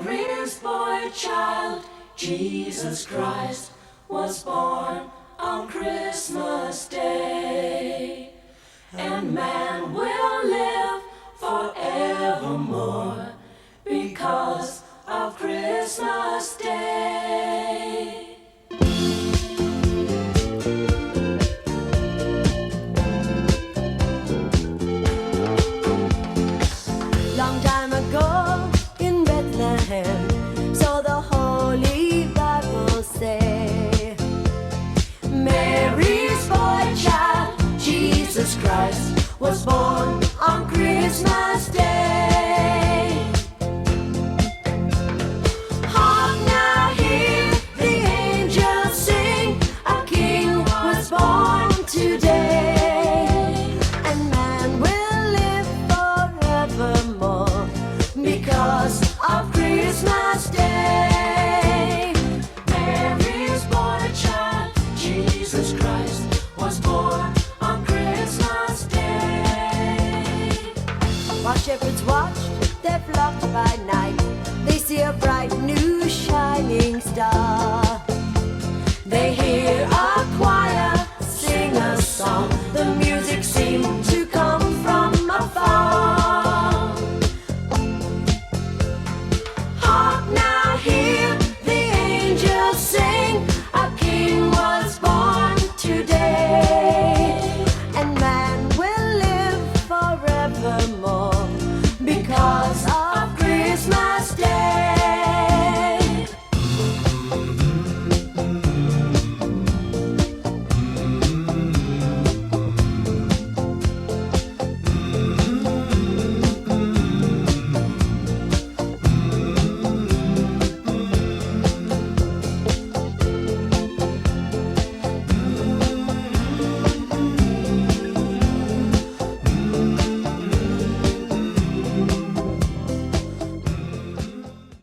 Mary's boy child, Jesus Christ, was born on Christmas Day. And man will live forevermore because of Christmas Day. Long time ago in Bethlehem, so the Holy Bible say, Mary's boy child, Jesus Christ, was born on Christmas Day. Hark now, hear the angels sing, a king was born today, and man will live forevermore because of Christmas Day. Mary's boy child, Jesus Christ, was born on Christmas Day. While shepherds watched their flock by night, they see a bright new shining star.